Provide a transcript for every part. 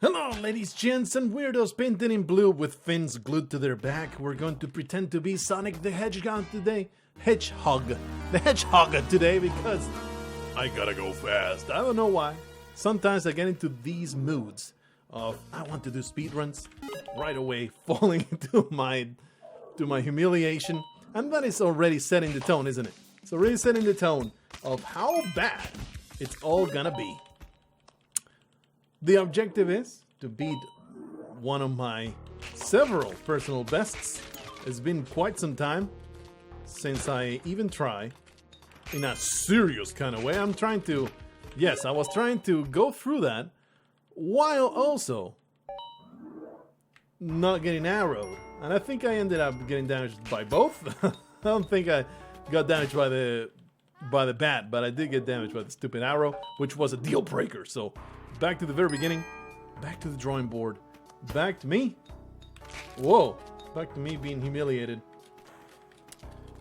Hello, ladies, gents, and weirdos painted in blue with fins glued to their back. We're going to pretend to be Sonic the Hedgehog today. The Hedgehog today because I gotta go fast. I don't know why. Sometimes I get into these moods of I want to do speedruns right away, falling into my humiliation, and that is already setting the tone, isn't it? It's already setting the tone of how bad it's all gonna be. The objective is to beat one of my several personal bests. It's been quite some time since I even try in a serious kind of way. I was trying to go through that while also not getting arrowed. And I think I ended up getting damaged by both. I don't think I got damaged by the bat, but I did get damaged by the stupid arrow, which was a deal breaker. So back to the very beginning, back to the drawing board, back to me. Whoa, back to me being humiliated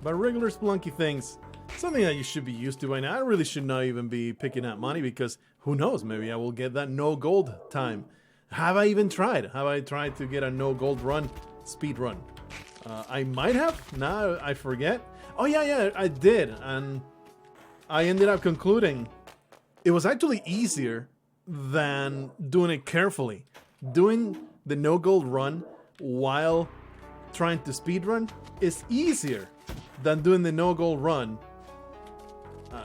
by regular Spelunky things. Something that you should be used to by now. I really should not even be picking up money because who knows, maybe I will get that no gold time. Have I even tried? Have I tried to get a no gold run, speed run? I might have, now I forget. Oh yeah, I did, and I ended up concluding it was actually easier than doing it carefully. Doing the no gold run while trying to speedrun is easier than doing the no gold run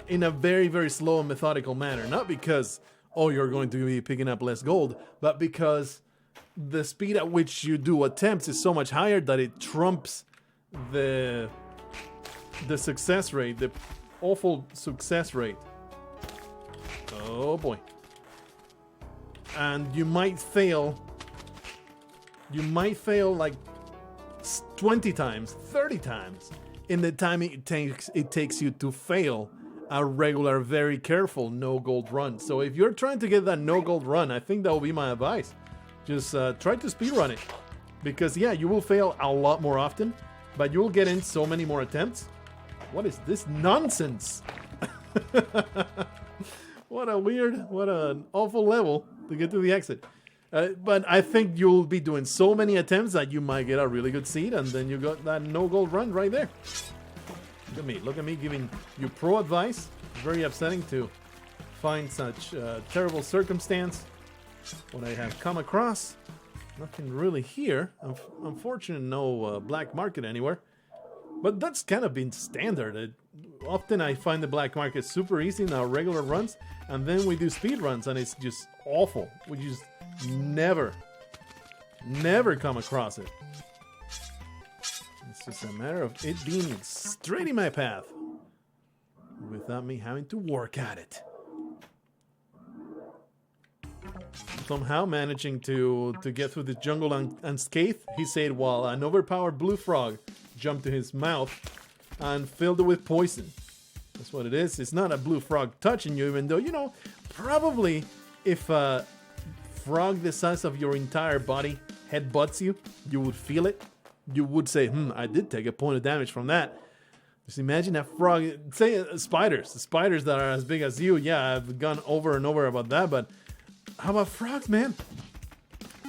in a very, very slow and methodical manner. Not because, oh, you're going to be picking up less gold, but because the speed at which you do attempts is so much higher that it trumps the success rate, the awful success rate. Oh boy. And you might fail like 20 times, 30 times in the time it takes you to fail a regular, very careful no gold run. So if you're trying to get that no gold run, I think that will be my advice. Just try to speedrun it. Because yeah, you will fail a lot more often, but you will get in so many more attempts. What is this nonsense? What an awful level to get to the exit. But I think you'll be doing so many attempts that you might get a really good seed, and then you got that no gold run right there. Look at me giving you pro advice. Very upsetting to find such terrible circumstance. What I have come across, nothing really here. Unfortunately, no black market anywhere. But that's kind of been standard. Often I find the black market super easy in our regular runs, and then we do speed runs and it's just awful. We just never come across it. It's just a matter of it being straight in my path without me having to work at it. Somehow managing to get through the jungle unscathed, he said, while an overpowered blue frog jumped to his mouth and filled it with poison. That's what it is. It's not a blue frog touching you, even though, you know, probably if a frog the size of your entire body headbutts you, you would feel it. You would say, I did take a point of damage from that. Just imagine a frog, say spiders that are as big as you. Yeah, I've gone over and over about that, but how about frogs, man?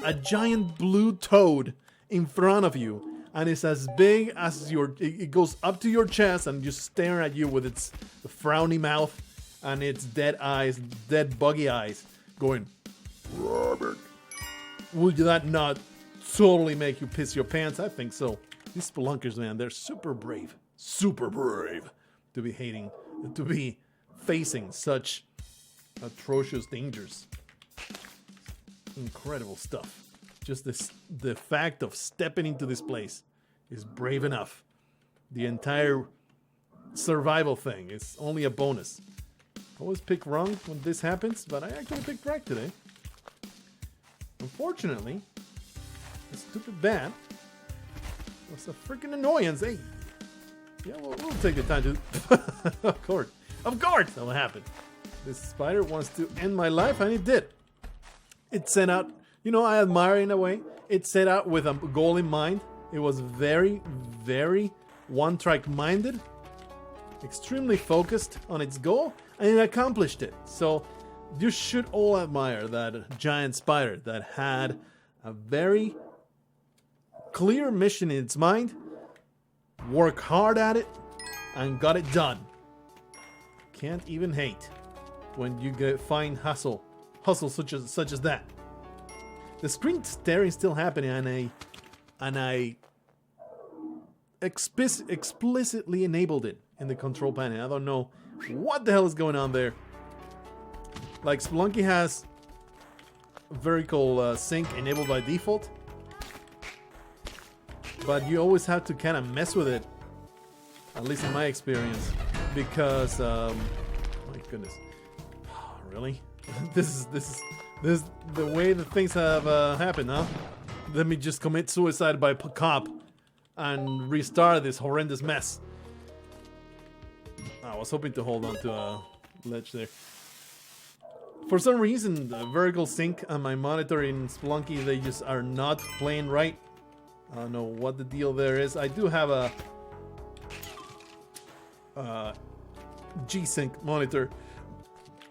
A giant blue toad in front of you, and it's as big as it goes up to your chest and just staring at you with its frowny mouth and its dead eyes, dead buggy eyes, going, Robert. Would that not totally make you piss your pants? I think so. These spelunkers, man, they're super brave to be facing such atrocious dangers. Incredible stuff. Just the fact of stepping into this place is brave enough. The entire survival thing is only a bonus. I always pick wrong when this happens, but I actually picked right today. Unfortunately, the stupid bat was a freaking annoyance. Hey, yeah, we'll take the time to. Of course, that will happen. This spider wants to end my life, and it did. It set out, you know, I admire in a way. It set out with a goal in mind. It was very, very one-track minded, extremely focused on its goal, and it accomplished it. So You should all admire that giant spider that had a very clear mission in its mind, work hard at it, and got it done. Can't even hate when you find hustle such as that. The screen staring still happening, and I explicitly enabled it in the control panel. I don't know what the hell is going on there. Like, Spelunky has vertical sync enabled by default, but you always have to kind of mess with it, at least in my experience, because my goodness, really, this is the way that things have happened, huh? Let me just commit suicide by cop and restart this horrendous mess. I was hoping to hold on to a ledge there. For some reason, the vertical sync on my monitor in Spelunky, they just are not playing right. I don't know what the deal there is. I do have a G-Sync monitor.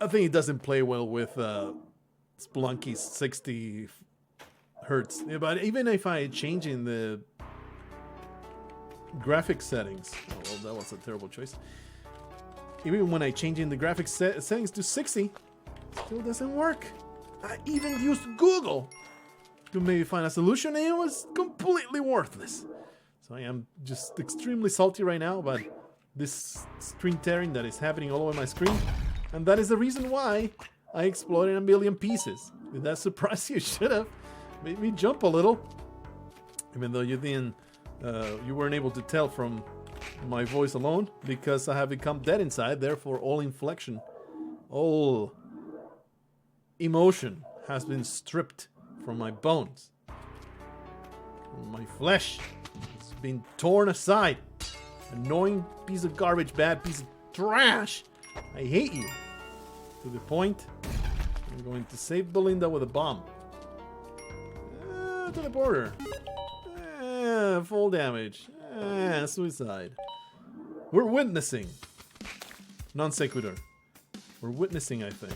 I think it doesn't play well with Spelunky's 60 hertz. Yeah, but even if I change in the graphics settings, oh well, that was a terrible choice. Even when I change in the graphics settings to 60, still doesn't work. I even used Google to maybe find a solution, and it was completely worthless. So I am just extremely salty right now about this screen tearing that is happening all over my screen, and that is the reason why I exploded in a million pieces. Did that surprise you? Should have made me jump a little, even though you didn't. You weren't able to tell from my voice alone, because I have become dead inside. Therefore, all inflection, all emotion has been stripped from my bones. From my flesh, it's been torn aside. Annoying piece of garbage, bad piece of trash. I hate you. To the point, I'm going to save Belinda with a bomb. To the border. Full damage. Suicide. We're witnessing. Non sequitur. We're witnessing, I think.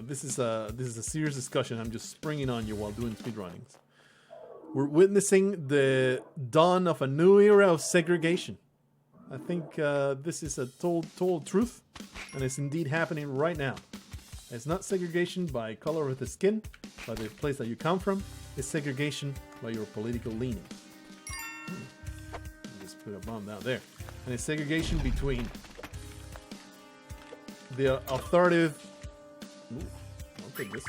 This is a serious discussion. I'm just springing on you while doing speedrunnings. We're witnessing the dawn of a new era of segregation. I think this is a told truth, and it's indeed happening right now. It's not segregation by color of the skin, by the place that you come from. It's segregation by your political leaning. Just put a bomb down there. And it's segregation between the authoritative... Ooh, I'll take this.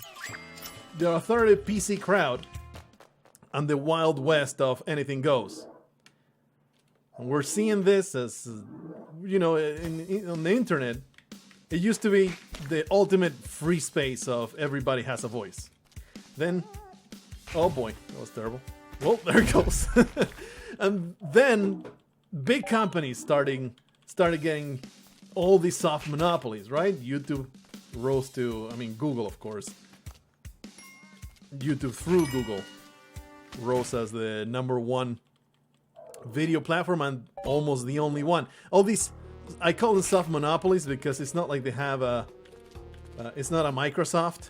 The authoritative PC crowd and the Wild West of anything goes. And we're seeing this as, you know, on the internet, it used to be the ultimate free space of everybody has a voice. Then, oh boy, that was terrible. Well, there it goes. And then big companies started getting all these soft monopolies, right? YouTube rose to, I mean, Google, of course. YouTube through Google rose as the #1 video platform and almost the only one. All these, I call them soft monopolies because it's not like they have a, it's not a Microsoft.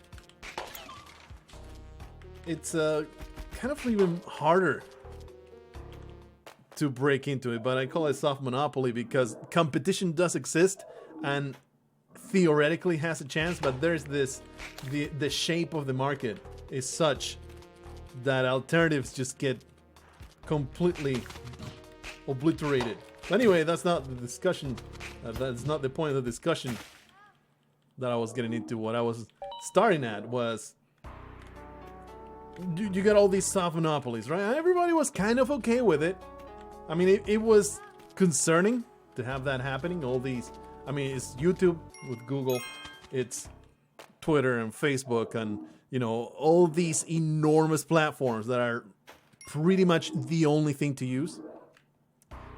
It's kind of even harder to break into it, but I call it soft monopoly because competition does exist and theoretically has a chance, but there's this, the shape of the market is such that alternatives just get completely obliterated. But anyway, that's not the discussion. That's not the point of the discussion that I was getting into. What I was starting at was you got all these soft monopolies, right? And everybody was kind of okay with it. I mean, it was concerning to have that happening. All these, I mean, it's YouTube with Google, it's Twitter and Facebook, and you know, all these enormous platforms that are pretty much the only thing to use.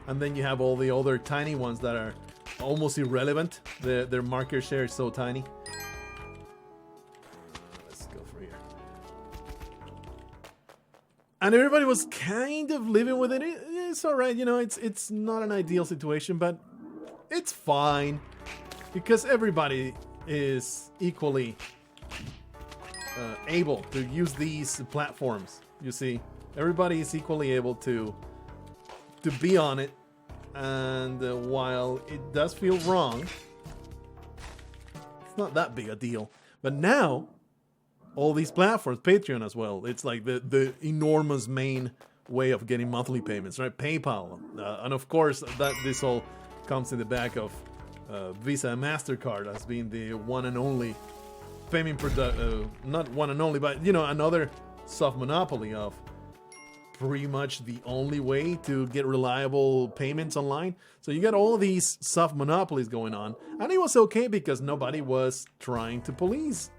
And then you have all the other tiny ones that are almost irrelevant. Their market share is so tiny. Let's go for here. And everybody was kind of living with it. It's all right, you know. It's not an ideal situation, but it's fine because everybody is equally able to use these platforms. You see, everybody is equally able to be on it, and while it does feel wrong, it's not that big a deal. But now, all these platforms, Patreon as well, it's like the enormous main way of getting monthly payments, right? PayPal, and of course that this all comes in the back of Visa and MasterCard as being the one and only payment not one and only, but you know, another soft monopoly of pretty much the only way to get reliable payments online. So you got all these soft monopolies going on, and it was okay because nobody was trying to police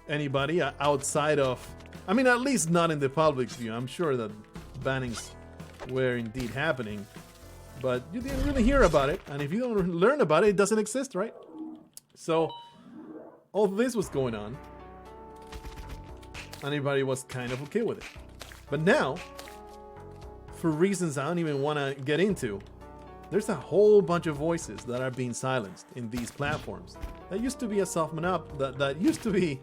anybody outside of, I mean, at least not in the public view. I'm sure that bannings were indeed happening, but you didn't really hear about it, and if you don't learn about it, it doesn't exist, right? So all this was going on, and everybody was kind of okay with it. But now, for reasons I don't even want to get into, there's a whole bunch of voices that are being silenced in these platforms. That used to be a soft monopoly, that used to be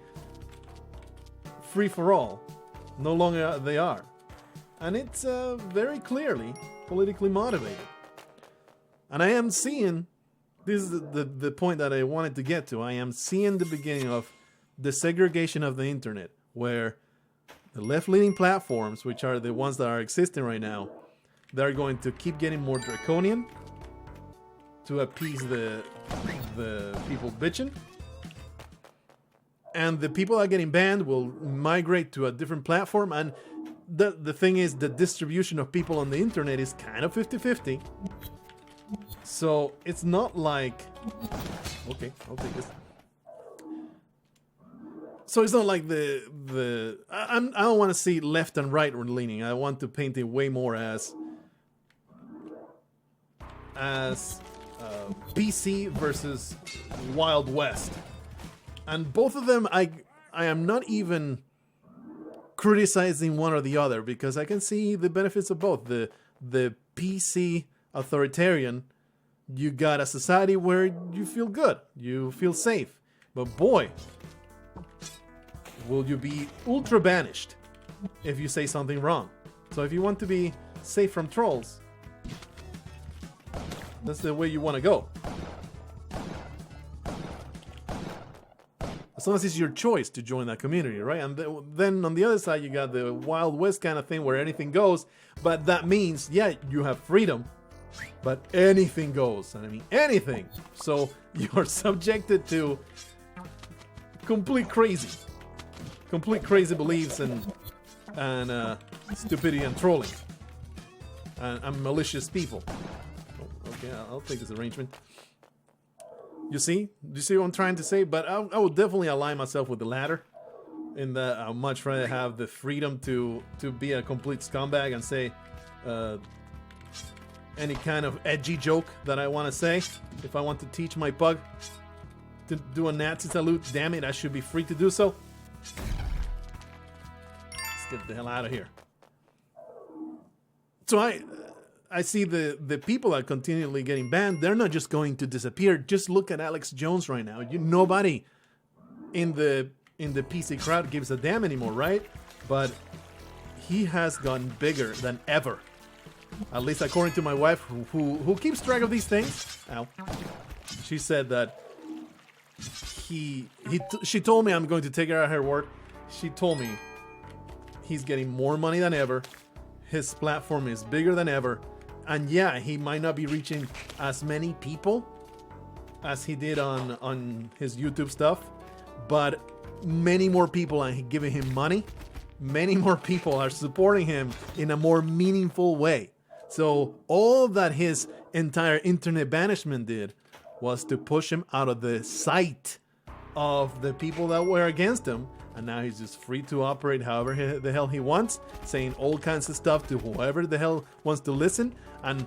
free for all. No longer they are. And it's very clearly politically motivated. And I am seeing, this is the point that I wanted to get to, I am seeing the beginning of the segregation of the internet, where the left-leaning platforms, which are the ones that are existing right now, they're going to keep getting more draconian to appease the people bitching. And the people that are getting banned will migrate to a different platform. And the thing is, the distribution of people on the internet is kind of 50-50. So it's not like... Okay, I'll take this. So it's not like I don't want to see left and right leaning. I want to paint it way more as PC versus Wild West. And both of them, I am not even criticizing one or the other, because I can see the benefits of both. The PC authoritarian, you got a society where you feel good, you feel safe. But boy, will you be ultra banished if you say something wrong. So if you want to be safe from trolls, that's the way you want to go. As long as it's your choice to join that community, right? And then on the other side, you got the Wild West kind of thing where anything goes. But that means, yeah, you have freedom, but anything goes. And I mean, anything. So you're subjected to complete crazy beliefs and stupidity and trolling and malicious people. Oh, okay, I'll take this arrangement. You see what I'm trying to say? But I would definitely align myself with the latter, in that I'd much rather have the freedom to be a complete scumbag and say any kind of edgy joke that I want to say. If I want to teach my pug to do a Nazi salute, damn it, I should be free to do so. Let's get the hell out of here. So I see the people that are continually getting banned, they're not just going to disappear. Just look at Alex Jones right now. Nobody in the PC crowd gives a damn anymore, right? But he has gotten bigger than ever. At least according to my wife, who keeps track of these things. Ow. She said that she told me, I'm going to take her at her word. She told me he's getting more money than ever. His platform is bigger than ever. And yeah, he might not be reaching as many people as he did on his YouTube stuff, but many more people are giving him money. Many more people are supporting him in a more meaningful way. So all that his entire internet banishment did was to push him out of the sight of the people that were against him. And now he's just free to operate however the hell he wants, saying all kinds of stuff to whoever the hell wants to listen. And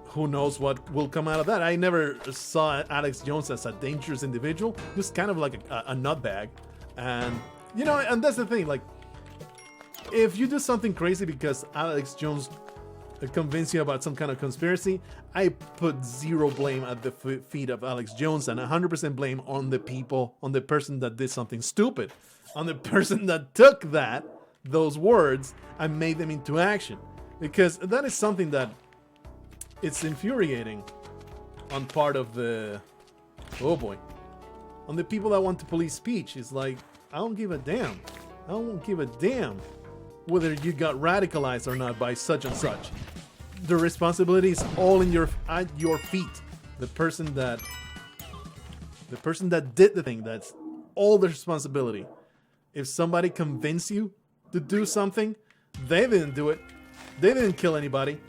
who knows what will come out of that. I never saw Alex Jones as a dangerous individual, just kind of like a nutbag. And, you know, and that's the thing, like, if you do something crazy because Alex Jones convince you about some kind of conspiracy, I put zero blame at the feet of Alex Jones and 100% blame on the people, on the person that did something stupid, on the person that took those words and made them into action. Because that is something that it's infuriating on part of the, oh boy, on the people that want to police speech. It's like, I don't give a damn. I don't give a damn whether you got radicalized or not by such and such. The responsibility is all at your feet. The person that did the thing, that's all the responsibility. If somebody convinced you to do something, they didn't do it. They didn't kill anybody.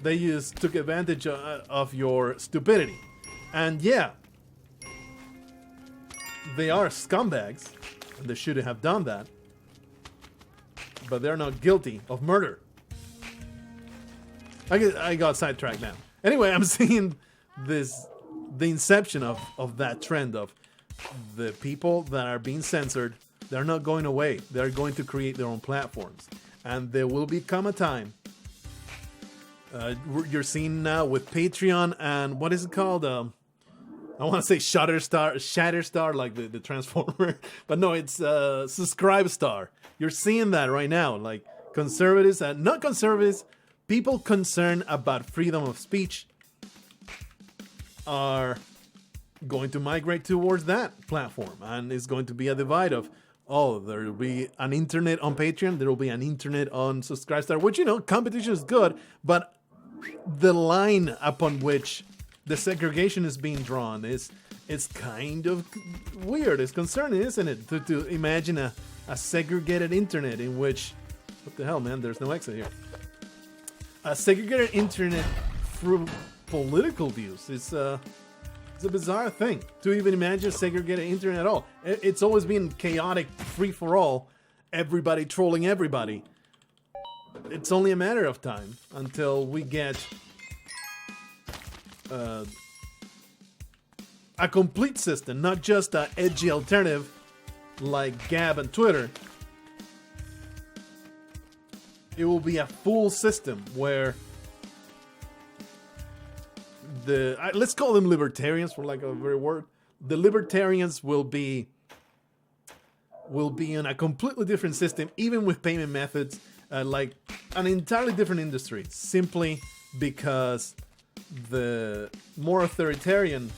They just took advantage of your stupidity. And yeah, they are scumbags, and they shouldn't have done that. But they're not guilty of murder. I got sidetracked now. Anyway, I'm seeing the inception of that trend of the people that are being censored. They're not going away. They're going to create their own platforms. And there will become a time. You're seeing now with Patreon and what is it called? I want to say Shatterstar, like the Transformer. But no, it's Subscribestar. You're seeing that right now. Like conservatives and not conservatives, people concerned about freedom of speech are going to migrate towards that platform. And it's going to be a divide of, oh, there will be an internet on Patreon, there will be an internet on Subscribestar, which, you know, competition is good, but the line upon which the segregation is being drawn is kind of weird. It's concerning, isn't it? To imagine a segregated internet in which, what the hell, man, there's no exit here. A segregated internet through political views. It's a bizarre thing to even imagine segregated internet at all. It's always been chaotic, free for all, everybody trolling everybody. It's only a matter of time until we get a complete system, not just an edgy alternative like Gab and Twitter. It will be a full system where let's call them libertarians for lack of a better word. The libertarians will be in a completely different system, even with payment methods, like an entirely different industry, simply because the more authoritarian,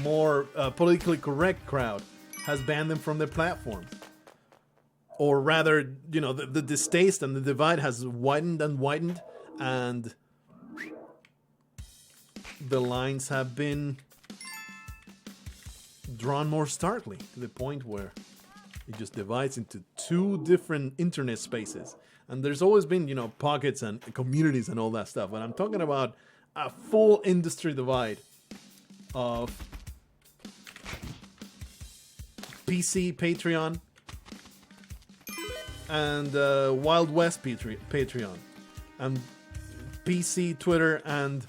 more politically correct crowd has banned them from their platforms. Or rather, you know, the distaste and the divide has widened and widened, and the lines have been drawn more starkly to the point where it just divides into two different internet spaces. And there's always been, you know, pockets and communities and all that stuff. But I'm talking about a full industry divide of PC Patreon and Wild West Patreon, and PC Twitter and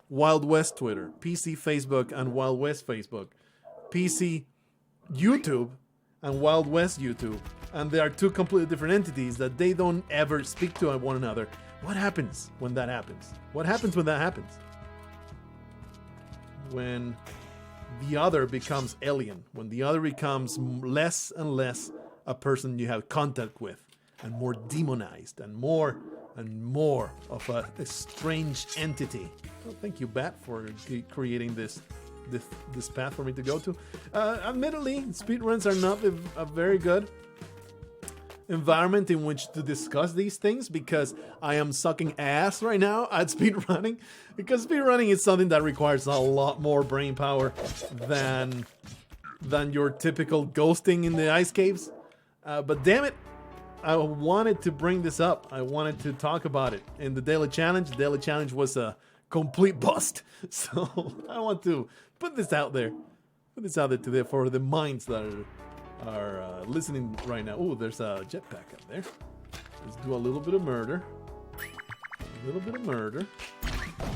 Wild West Twitter, PC Facebook and Wild West Facebook, PC YouTube and Wild West YouTube. And they are two completely different entities that they don't ever speak to one another. What happens when that happens? What happens when that happens? When the other becomes alien, when the other becomes less and less a person you have contact with, and more demonized, and more of a strange entity. Well, thank you, Bat, for creating this path for me to go to. Admittedly, speedruns are not a very good environment in which to discuss these things, because I am sucking ass right now at speedrunning, because speedrunning is something that requires a lot more brain power than your typical ghosting in the ice caves. But damn it, I wanted to bring this up. I wanted to talk about it in the Daily Challenge. The Daily Challenge was a complete bust, so I want to put this out there. Put this out there today for the minds that are listening right now. Oh, there's a jetpack up there. Let's do a little bit of murder. A little bit of murder.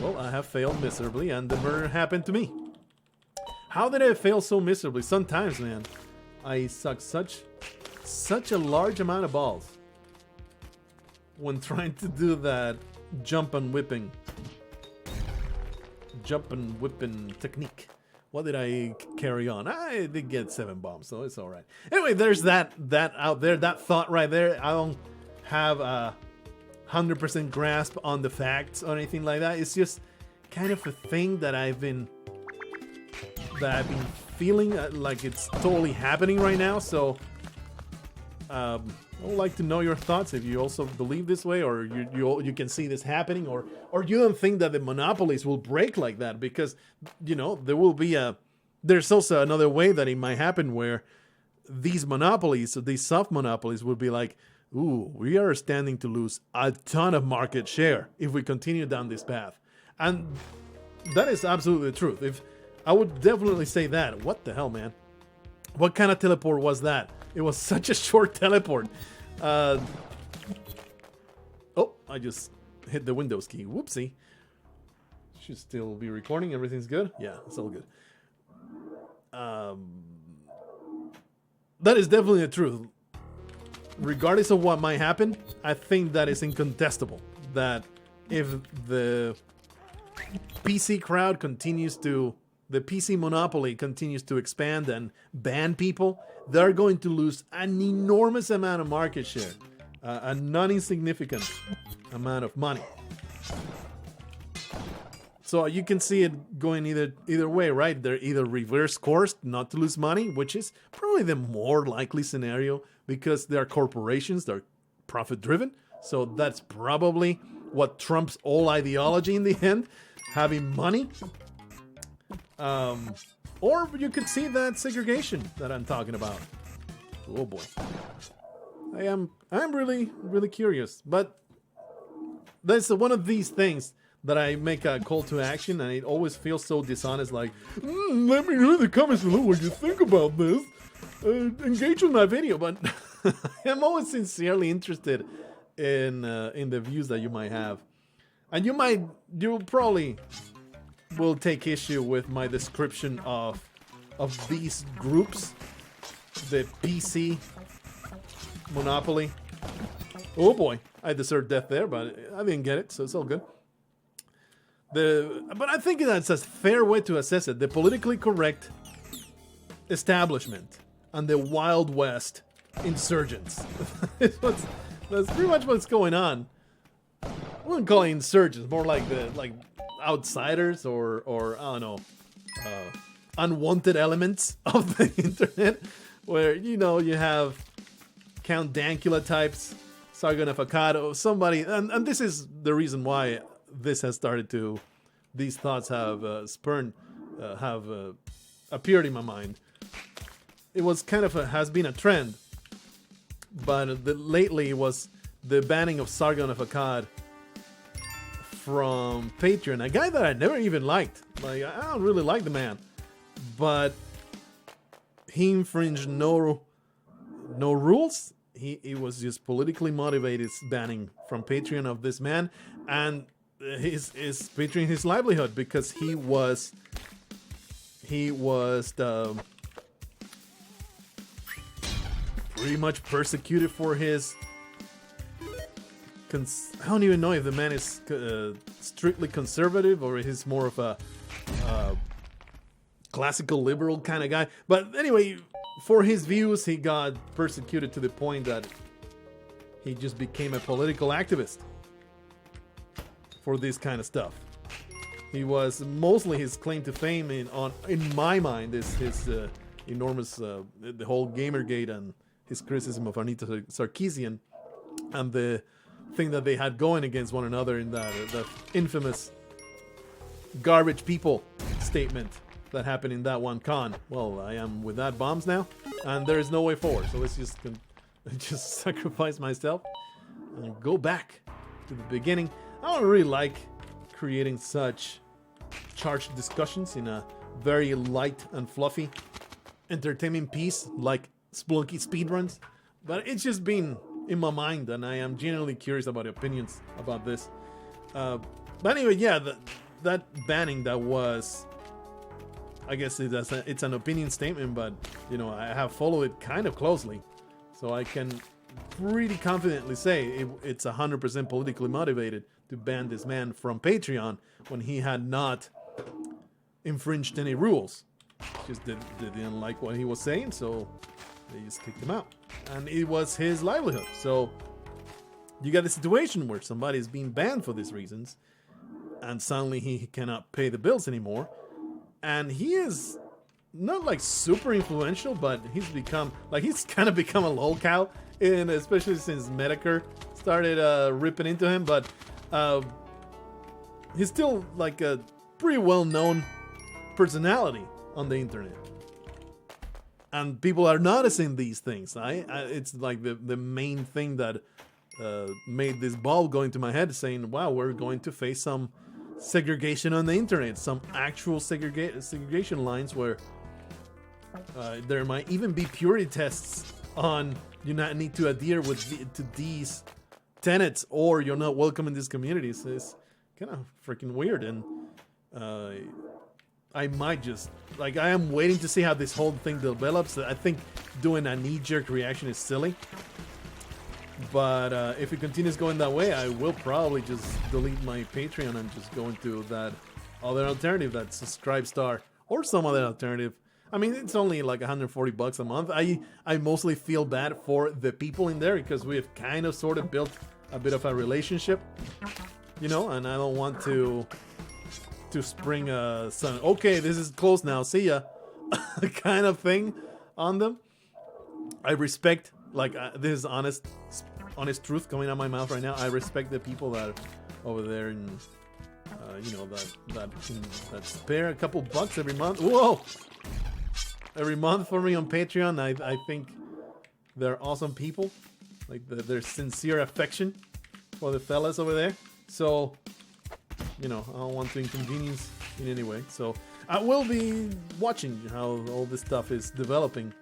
Well, I have failed miserably, and the murder happened to me. How did I fail so miserably? Sometimes, man, I suck such a large amount of balls when trying to do that jump and whipping technique. What did I carry on? I did get 7 bombs, so it's all right. Anyway, there's that out there, that thought right there. I don't have a 100% grasp on the facts or anything like that. It's just kind of a thing that I've been feeling like it's totally happening right now. So I would like to know your thoughts, if you also believe this way, or you can see this happening, or you don't think that the monopolies will break like that, because, you know, there's also another way that it might happen, where these monopolies, so these soft monopolies, would be like, ooh, we are standing to lose a ton of market share if we continue down this path. And that is absolutely the truth. If I would definitely say that. What the hell, man? What kind of teleport was that? It was such a short teleport. Oh, I just hit the Windows key. Whoopsie. Should still be recording. Everything's good? Yeah, it's all good. That is definitely the truth. Regardless of what might happen, I think that is incontestable. That if the PC crowd continues to... the PC monopoly continues to expand and ban people, they're going to lose an enormous amount of market share, a non-insignificant amount of money. So you can see it going either way, right? They're either reverse course not to lose money, which is probably the more likely scenario, because they're corporations, they're profit-driven. So that's probably what trumps all ideology in the end, having money. Or you could see that segregation that I'm talking about. Oh boy. I'm really, really curious. But that's one of these things that I make a call to action, and it always feels so dishonest, like, let me know in the comments below what you think about this. Engage with my video, but I'm always sincerely interested in the views that you might have. And you'll probably will take issue with my description of these groups, the PC monopoly. Oh boy, I deserved death there, but I didn't get it, so it's all good. But I think that's a fair way to assess it. The politically correct establishment and the Wild West insurgents. That's pretty much what's going on. I wouldn't call it insurgents, more like outsiders or I don't know, unwanted elements of the internet, where, you know, you have Count Dankula types, Sargon of Akkad, somebody, and this is the reason why this has started to, these thoughts have appeared in my mind. It was kind of has been a trend, but lately it was the banning of Sargon of Akkad from Patreon, a guy that I never even liked. Like, I don't really like the man, but he infringed no rules. He was just politically motivated banning from Patreon of this man, and is featuring his livelihood, because he was pretty much persecuted for his. I don't even know if the man is strictly conservative or he's more of a classical liberal kind of guy. But anyway, for his views, he got persecuted to the point that he just became a political activist for this kind of stuff. He was mostly, his claim to fame in my mind is his enormous the whole Gamergate and his criticism of Anita Sarkeesian and the thing that they had going against one another in that infamous garbage people statement that happened in that one con. Well, I am with that bombs now, and there is no way forward. So let's just sacrifice myself and go back to the beginning. I don't really like creating such charged discussions in a very light and fluffy entertainment piece like Spelunky Speedruns, but it's just been in my mind, and I am genuinely curious about opinions about this. But anyway, yeah, that banning, that was, I guess it's an opinion statement, but, you know, I have followed it kind of closely, so I can pretty confidently say it's 100% politically motivated to ban this man from Patreon when he had not infringed any rules. Just they didn't like what he was saying, so they just kicked him out. And it was his livelihood. So you got a situation where somebody is being banned for these reasons, and suddenly he cannot pay the bills anymore. And he is not like super influential, but he's kind of become a lolcow, and especially since Medicare started ripping into him. But he's still like a pretty well-known personality on the internet, and people are noticing these things. It's like the main thing that made this ball go into my head, saying, wow, we're going to face some segregation on the internet, some actual segregation lines where there might even be purity tests on you not need to adhere to these tenets, or you're not welcome in these communities. It's kind of freaking weird, and I might just, like, I am waiting to see how this whole thing develops. I think doing a knee-jerk reaction is silly, but if it continues going that way, I will probably just delete my Patreon and just go into that other alternative, that Subscribestar or some other alternative. I mean, it's only like $140 a month. I mostly feel bad for the people in there because we have kind of sort of built a bit of a relationship, you know, and I don't want to spring a son, okay, this is closed now, see ya, kind of thing on them. I respect, like, this is honest truth coming out of my mouth right now. I respect the people that are over there and you know, that spare a couple bucks every month. Whoa! Every month for me on Patreon. I think they're awesome people. Like their sincere affection for the fellas over there. So, you know, I don't want to inconvenience in any way. So I will be watching how all this stuff is developing,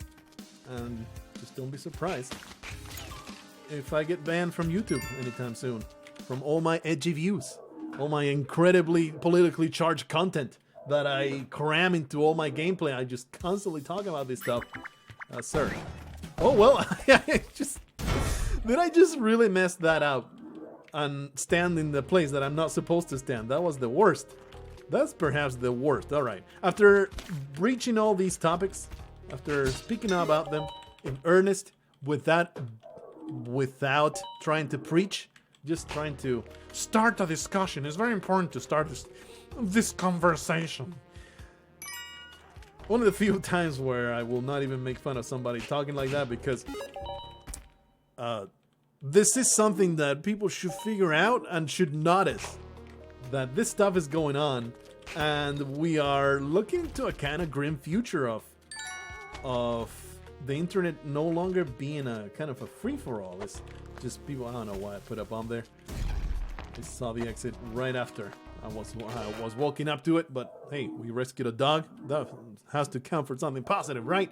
and just don't be surprised if I get banned from YouTube anytime soon, from all my edgy views, all my incredibly politically charged content that I cram into all my gameplay. I just constantly talk about this stuff, sir. Oh well, did I just really mess that up and stand in the place that I'm not supposed to stand? That was the worst. That's perhaps the worst. All right. After breaching all these topics, after speaking about them in earnest, without trying to preach, just trying to start a discussion. It's very important to start this conversation. One of the few times where I will not even make fun of somebody talking like that, because this is something that people should figure out and should notice, that this stuff is going on, and we are looking to a kind of grim future of the internet no longer being a kind of a free-for-all. It's just people. I don't know why I put up on there. I saw the exit right after I was walking up to it, but hey, we rescued a dog. That has to count for something positive, right?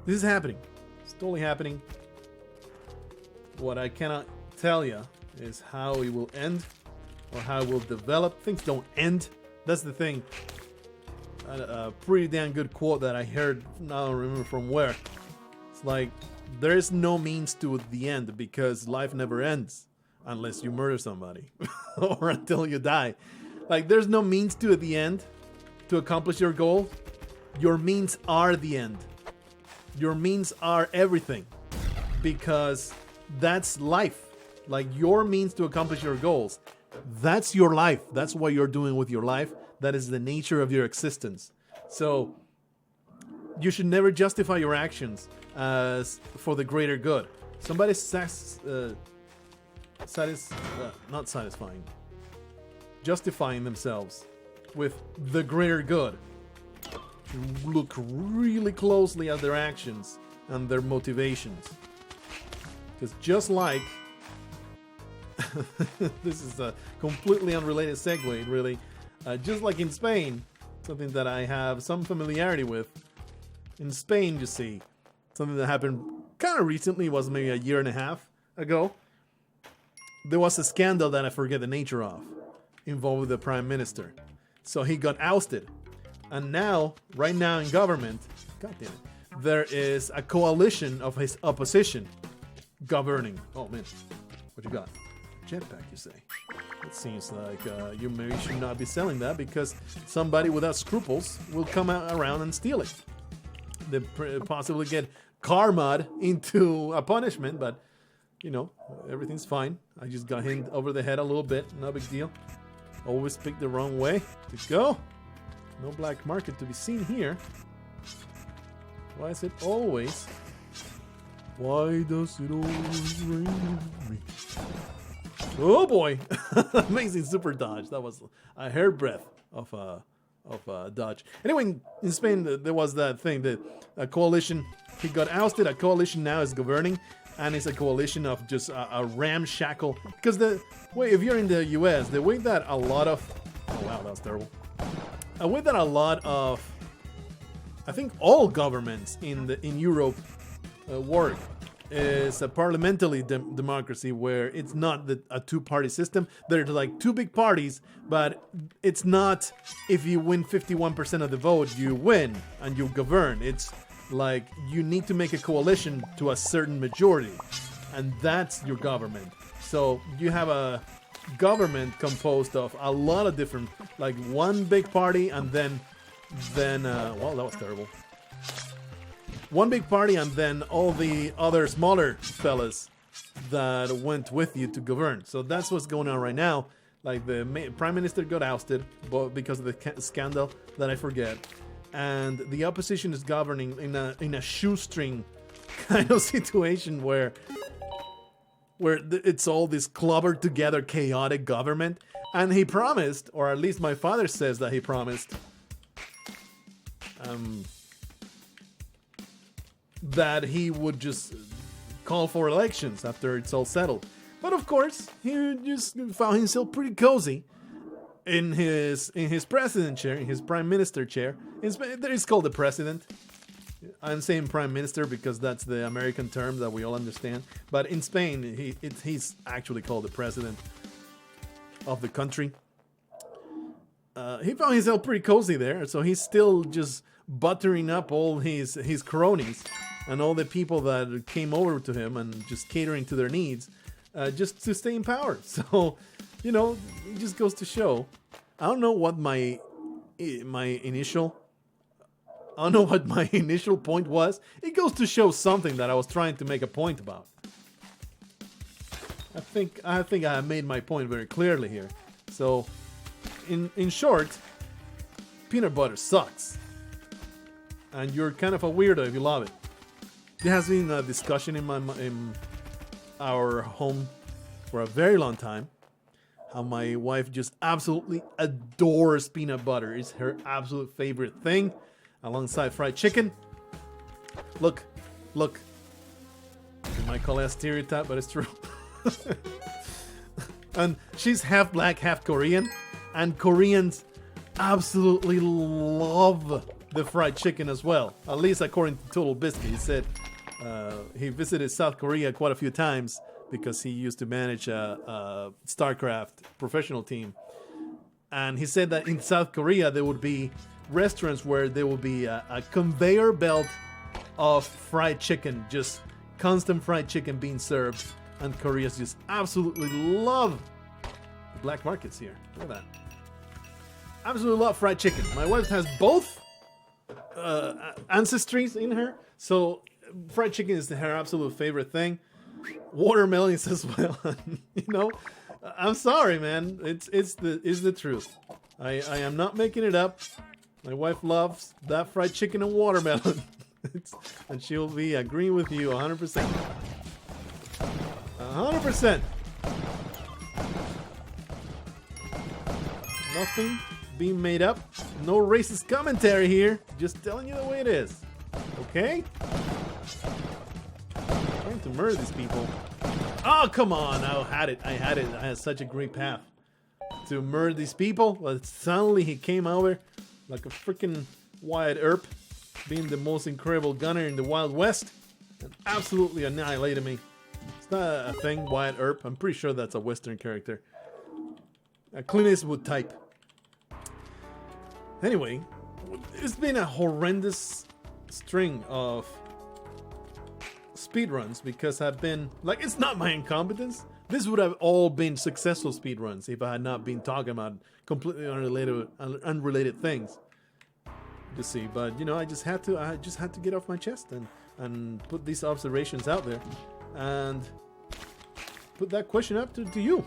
This is happening. It's totally happening. What I cannot tell you is how it will end or how it will develop. Things don't end. That's the thing. A pretty damn good quote that I heard, I don't remember from where. It's like, there is no means to the end, because life never ends unless you murder somebody or until you die. Like, there's no means to the end to accomplish your goal. Your means are the end. Your means are everything, because that's life. Like, your means to accomplish your goals, that's your life. That's what you're doing with your life. That is the nature of your existence. So you should never justify your actions as for the greater good. Somebody not satisfying, justifying themselves with the greater good. Look really closely at their actions and their motivations. Because just like this is a completely unrelated segue, really. Just like in Spain, something that I have some familiarity with. In Spain, you see, something that happened kind of recently, was maybe a year and a half ago. There was a scandal that I forget the nature of, involved with the prime minister. So he got ousted. And now, right now in government, God damn it, there is a coalition of his opposition governing. Oh man, what you got? Jetpack, you say? It seems like you maybe should not be selling that because somebody without scruples will come out around and steal it. They possibly get karma into a punishment, but you know, everything's fine. I just got hit over the head a little bit, no big deal. Always pick the wrong way to go. No black market to be seen here. Why is it always? Why does it always rain on me? Oh boy! Amazing super dodge. That was a hairbreadth of dodge. Anyway, in Spain there was that thing that a coalition, he got ousted. A coalition now is governing, and it's a coalition of just a ramshackle. Because the way, if you're in the U.S., the way that a lot of, oh wow, that was terrible. A way that a lot of, I think all governments in Europe work is a parliamentary democracy where it's not a two-party system. There's like two big parties, but it's not if you win 51% of the vote, you win and you govern. It's like you need to make a coalition to a certain majority, and that's your government. So you have a government composed of a lot of different, like one big party and then well, that was terrible. One big party and then all the other smaller fellas that went with you to govern. So that's what's going on right now. Like the prime minister got ousted because of the scandal that I forget, and the opposition is governing in a shoestring kind of situation where it's all this clobbered together chaotic government. And he promised, or at least my father says that he promised, that he would just call for elections after it's all settled. But of course, he just found himself pretty cozy in his president chair, in his prime minister chair. It's called the president. I'm saying prime minister because that's the American term that we all understand. But in Spain, he's actually called the president of the country. He found himself pretty cozy there, so he's still just buttering up all his cronies and all the people that came over to him and just catering to their needs just to stay in power. So, you know, it just goes to show. I don't know what my initial point was. It goes to show something that I was trying to make a point about. I think I have made my point very clearly here. So, in short, peanut butter sucks. And you're kind of a weirdo if you love it. There has been a discussion in our home for a very long time how my wife just absolutely adores peanut butter. It's her absolute favorite thing, alongside fried chicken. Look. You might call it a stereotype, but it's true. And she's half black, half Korean, and Koreans absolutely love the fried chicken as well. At least according to Total Biscuit. He said he visited South Korea quite a few times because he used to manage a StarCraft professional team. And he said that in South Korea there would be restaurants where there would be a conveyor belt of fried chicken, just constant fried chicken being served. And Koreans just absolutely love the black markets here. Look at that. Absolutely love fried chicken. My wife has both ancestries in her, so fried chicken is her absolute favorite thing. Watermelons as well. You know, I'm sorry, man. It's the truth. I am not making it up. My wife loves that fried chicken and watermelon, and she'll be agreeing with you 100%. 100%. Nothing being made up. No racist commentary here. Just telling you the way it is. Okay? I'm trying to murder these people. Oh, come on. I had it. I had such a great path to murder these people. But suddenly he came over like a freaking Wyatt Earp, being the most incredible gunner in the Wild West, and absolutely annihilated me. It's not a thing, Wyatt Earp. I'm pretty sure that's a Western character. A Clint Eastwood type. Anyway, it's been a horrendous string of speedruns because I've been like, it's not my incompetence. This would have all been successful speedruns if I had not been talking about completely unrelated things. You see, but you know, I just had to get off my chest and put these observations out there and put that question up to you.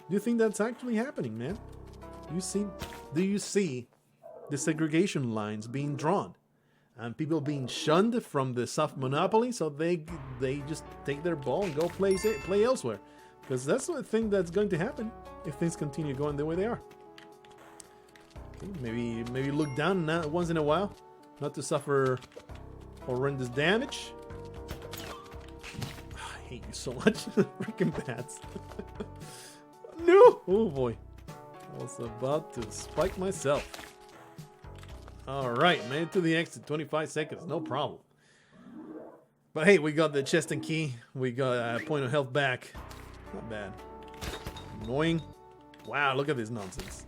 Do you think that's actually happening, man? Do you see the segregation lines being drawn and people being shunned from the soft monopoly so they just take their ball and go play elsewhere? Because that's the thing that's going to happen if things continue going the way they are. Maybe look down once in a while, not to suffer horrendous damage. I hate you so much, freaking bats. No! Oh boy, I was about to spike myself. All right, made it to the exit. 25 seconds, no problem. But hey, we got the chest and key. We got a point of health back. Not bad. Annoying. Wow, look at this nonsense.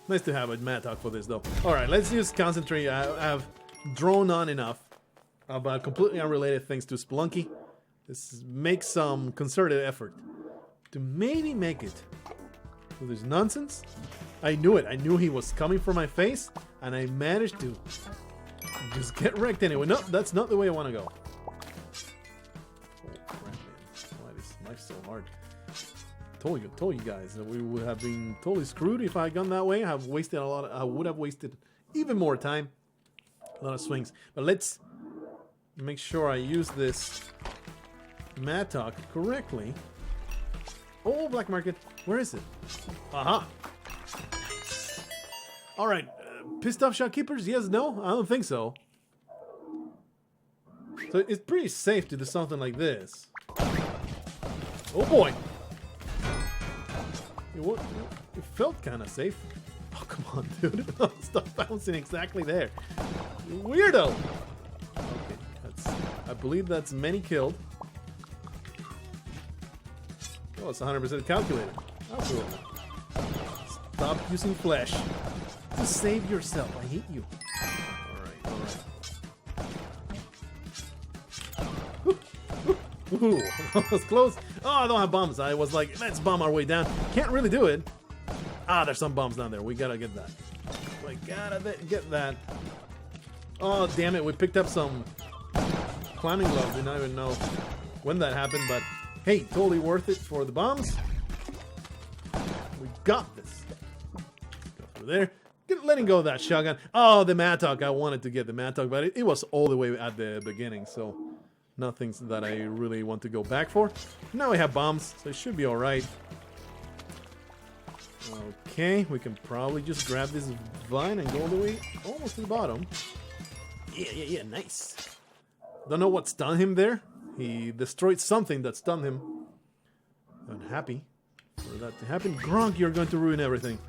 Nice to have a mad talk for this, though. All right, let's just concentrate. I've drone on enough about completely unrelated things to Spelunky. Let's make some concerted effort to maybe make it through this nonsense. I knew it. I knew he was coming for my face, and I managed to just get wrecked anyway. No, that's not the way I want to go. Oh, crap, man. Why is life so hard? Told you guys that we would have been totally screwed if I had gone that way. I would have wasted even more time. A lot of swings. But let's make sure I use this Mattock correctly. Oh, black market. Where is it? Aha. All right. Pissed off shopkeepers? Yes, no? I don't think so. So it's pretty safe to do something like this. Oh boy. It felt kind of safe. Oh, come on, dude. Stop bouncing exactly there. You weirdo. Okay, I believe that's many killed. Oh, it's 100% calculated. How cool. Stop using flesh. Just save yourself. I hate you. Alright. Ooh, that was close. Oh, I don't have bombs. I was like, let's bomb our way down. Can't really do it. Ah, there's some bombs down there. We gotta get that. We gotta get that. Oh, damn it. We picked up some climbing gloves. Did not even know when that happened, but hey, totally worth it for the bombs. We got this. Go through there. Letting go of that shotgun. Oh, the Mattock. I wanted to get the Mattock, but it was all the way at the beginning, so nothing that I really want to go back for. Now we have bombs, so it should be alright. Okay, we can probably just grab this vine and go all the way almost to the bottom. Yeah, nice. Don't know what stunned him there. He destroyed something that stunned him. I'm happy for that to happen. Gronk, you're going to ruin everything.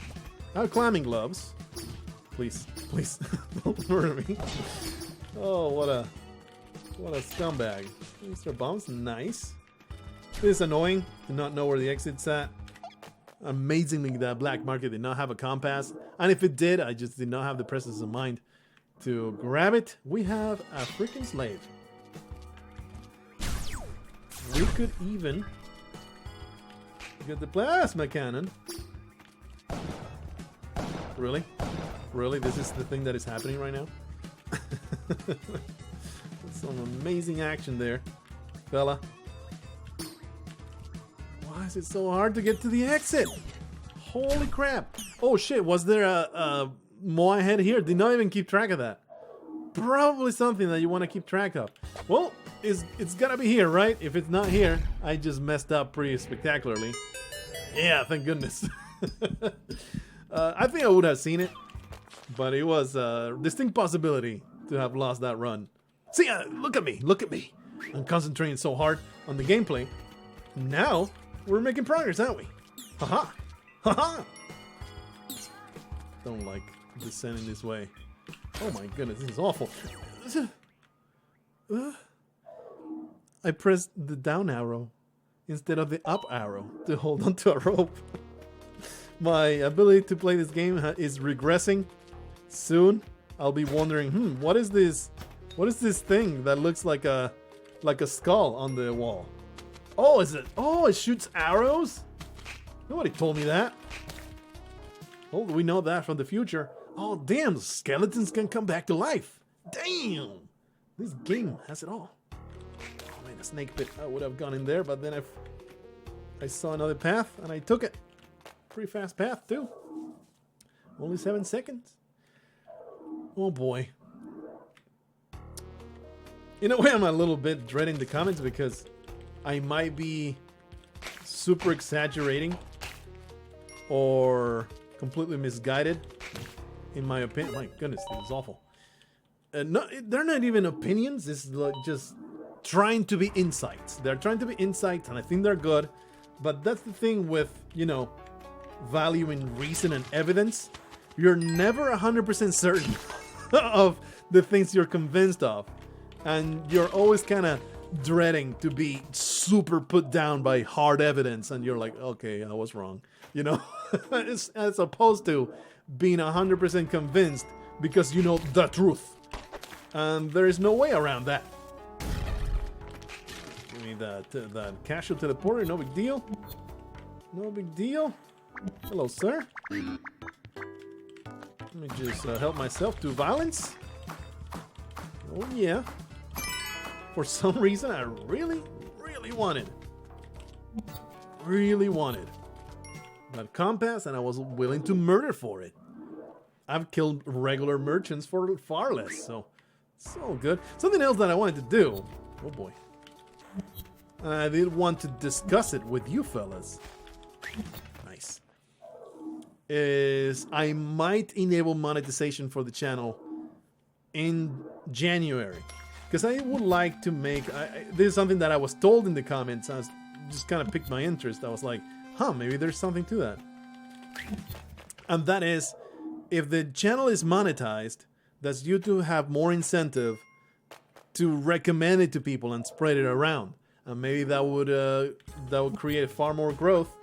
I have climbing gloves. Please, don't murder me. Oh, what a scumbag. These are bombs. Nice. This is annoying to not know where the exit's at. Amazingly, that black market did not have a compass. And if it did, I just did not have the presence of mind to grab it. We have a freaking slave. We could even get the plasma cannon. Really? Really? This is the thing that is happening right now? Some amazing action there, fella. Why is it so hard to get to the exit? Holy crap. Oh shit, was there a Moai head here? Did not even keep track of that. Probably something that you want to keep track of. Well, it's gotta be here, right? If it's not here, I just messed up pretty spectacularly. Yeah, thank goodness. I think I would have seen it, but it was a distinct possibility to have lost that run. See, look at me. I'm concentrating so hard on the gameplay. Now, we're making progress, aren't we? Haha! Haha! Don't like descending this way. Oh my goodness, this is awful. I pressed the down arrow instead of the up arrow to hold onto a rope. My ability to play this game is regressing. soon I'll be wondering, what is this? What is this thing that looks like a skull on the wall? Oh, is it? Oh, it shoots arrows? Nobody told me that. Oh, we know that from the future. Oh, damn, skeletons can come back to life. Damn, this game has it all. Oh man, a snake pit. I would have gone in there, but then I saw another path and I took it. Pretty fast path too. Only 7 seconds. Oh boy. In a way, I'm a little bit dreading the comments because I might be super exaggerating or completely misguided in my opinion. My goodness, this is awful. No, they're not even opinions. It's like just trying to be insights. They're trying to be insights, and I think they're good. But that's the thing with, you know, valuing reason and evidence. You're never 100% certain of the things you're convinced of. And you're always kind of dreading to be super put down by hard evidence. And you're like, okay, I was wrong. You know, as opposed to being 100% convinced because you know the truth. And there is no way around that. Give me that casual teleporter, no big deal. No big deal. Hello, sir. Let me just help myself to violence. Oh yeah. For some reason, I really wanted that compass, and I was willing to murder for it. I've killed regular merchants for far less, so good. Something else that I wanted to do. Oh boy. I did want to discuss it with you fellas. Nice. Is I might enable monetization for the channel in January. Because I would like to make... this is something that I was told in the comments. I was just kind of piqued my interest. I was like, maybe there's something to that. And that is, if the channel is monetized, does YouTube have more incentive to recommend it to people and spread it around? And maybe that would create far more growth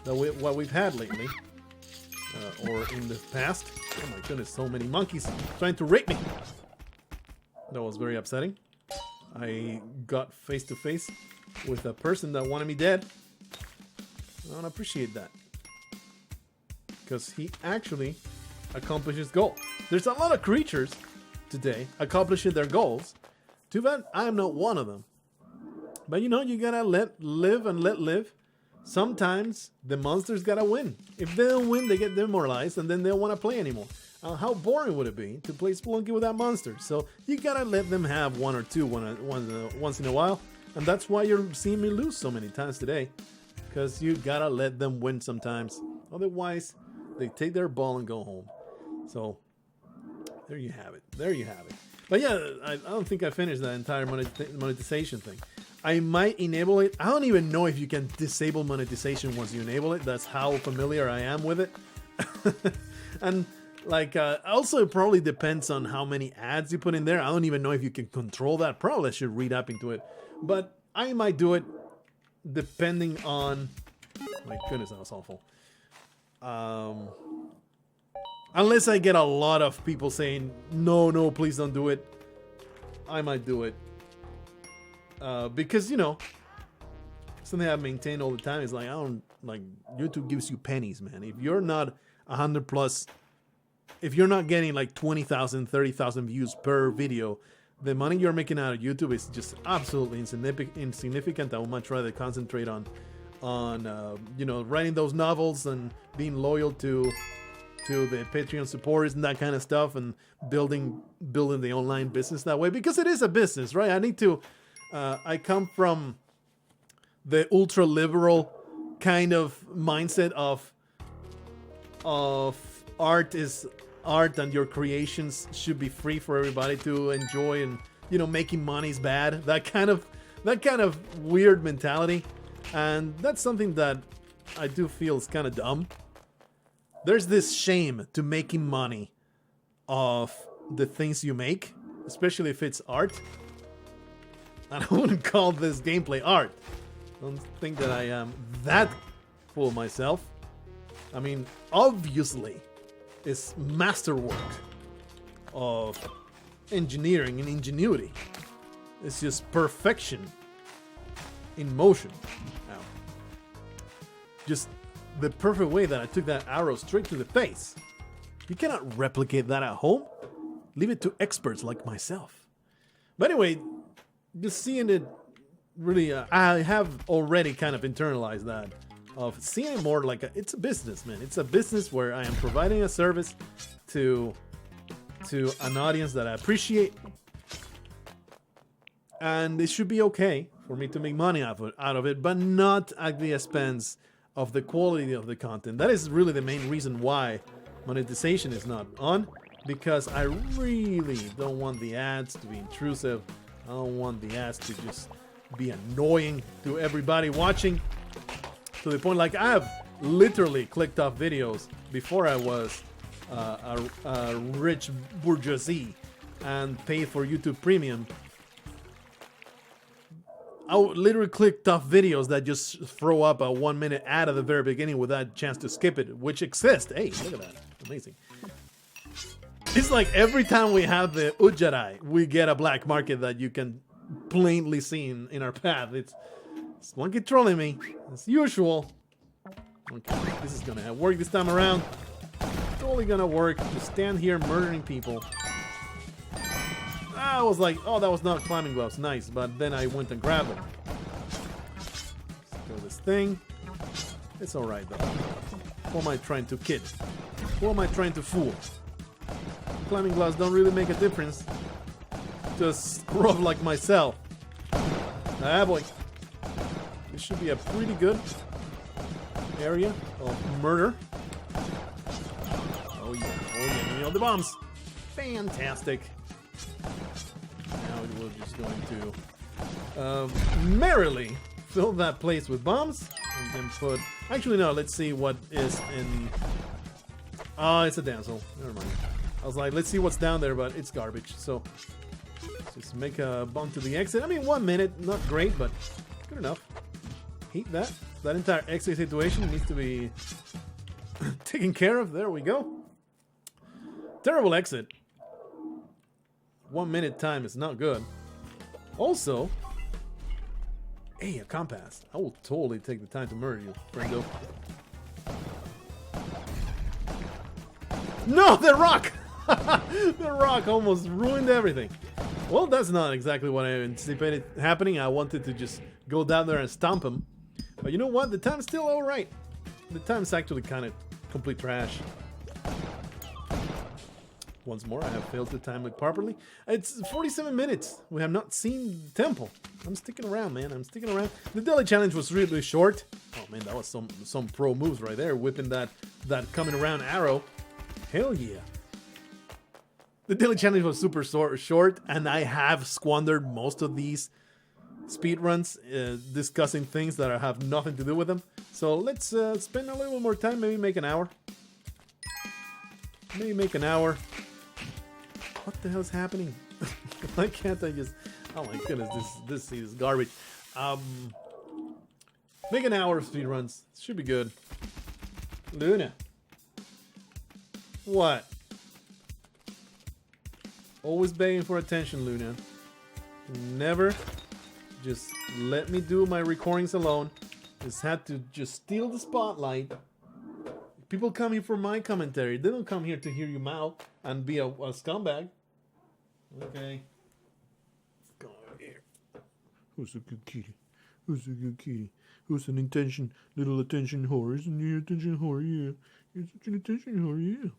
than what we've had lately. Or in the past. Oh my goodness, so many monkeys trying to rape me. That was very upsetting. I got face to face with a person that wanted me dead. I don't appreciate that. Because he actually accomplished his goal. There's a lot of creatures today accomplishing their goals. Too bad I am not one of them. But you know, you gotta let live and let live. Sometimes the monsters gotta win. If they don't win, they get demoralized and then they don't want to play anymore. How boring would it be to play Spelunky without monsters? So you gotta let them have one or two once in a while. And that's why you're seeing me lose so many times today. Because you gotta let them win sometimes. Otherwise, they take their ball and go home. So, there you have it. There you have it. But yeah, I don't think I finished that entire monetization thing. I might enable it. I don't even know if you can disable monetization once you enable it. That's how familiar I am with it. And like, also it probably depends on how many ads you put in there. I don't even know if you can control that. Probably I should read up into it. But I might do it depending on... My goodness, that was awful. Unless I get a lot of people saying, no, please don't do it. I might do it. Because, you know, something I've maintained all the time is like, YouTube gives you pennies, man. If you're not 100 plus, if you're not getting like 20,000, 30,000 views per video, the money you're making out of YouTube is just absolutely insignificant. I would much rather concentrate on you know, writing those novels and being loyal to the Patreon supporters and that kind of stuff, and building the online business that way, because it is a business, right? I need to. I come from the ultra liberal kind of mindset of art is art and your creations should be free for everybody to enjoy, and you know, making money is bad. That kind of weird mentality, and that's something that I do feel is kind of dumb. There's this shame to making money of the things you make, especially if it's art. And I wouldn't call this gameplay art. I don't think that I am that full of myself. I mean, obviously, it's masterwork. of engineering and ingenuity. It's just perfection in motion. Now, just the perfect way that I took that arrow straight to the face. You cannot replicate that at home. Leave it to experts like myself. But anyway, just seeing it really, I have already kind of internalized that of seeing it more like it's a business, man. It's a business where I am providing a service to an audience that I appreciate, and it should be okay for me to make money out of it, but not at the expense of the quality of the content. That is really the main reason why monetization is not on, because I really don't want the ads to be intrusive. I don't want the ads to just be annoying to everybody watching, to the point like I have literally clicked off videos before I was a rich bourgeoisie and paid for YouTube Premium. I literally clicked off videos that just throw up a 1 minute ad at the very beginning without a chance to skip it, which exists. Hey, look at that. Amazing. It's like every time we have the Ujjarai, we get a black market that you can plainly see in our path. It's Spelunky trolling me, as usual. Okay, this is gonna work this time around. Totally gonna work. Just stand here murdering people. I was like, oh, that was not climbing gloves. Nice, but then I went and grabbed them. Let's go this thing. It's alright though. Who am I trying to kid? Who am I trying to fool? Climbing gloves don't really make a difference to a scrub like myself. Ah boy. This should be a pretty good area of murder. Oh yeah, give me all the bombs. Fantastic. Now we're just going to merrily fill that place with bombs and then put... Actually no, let's see what is in... Oh, it's a damsel. Never mind. I was like, let's see what's down there, but it's garbage. So, just make a bump to the exit. I mean, 1 minute, not great, but good enough. Hate that. That entire exit situation needs to be taken care of. There we go. Terrible exit. 1 minute time is not good. Also, hey, a compass. I will totally take the time to murder you, friendo. No, the rock! The rock almost ruined everything. Well, that's not exactly what I anticipated happening. I wanted to just go down there and stomp him. But you know what? The time's still alright. The time's actually kind of complete trash. Once more, I have failed to time it properly. It's 47 minutes. We have not seen the temple. I'm sticking around, man. I'm sticking around. The daily challenge was really short. Oh man, that was some pro moves right there, whipping that coming around arrow. Hell yeah. The daily challenge was super short, and I have squandered most of these speedruns discussing things that have nothing to do with them. So let's spend a little more time, maybe make an hour. Maybe make an hour. What the hell is happening? Why can't I just... Oh my goodness, this is garbage. Make an hour of speedruns. Should be good. Luna. What? Always begging for attention, Luna. Never just let me do my recordings alone. Just had to just steal the spotlight. People come here for my commentary. They don't come here to hear you mouth and be a scumbag. Okay. Let's go over here. Who's a good kitty? Who's a good kitty? Who's an little attention whore? Isn't he an attention whore? Yeah. You're such an attention whore, yeah.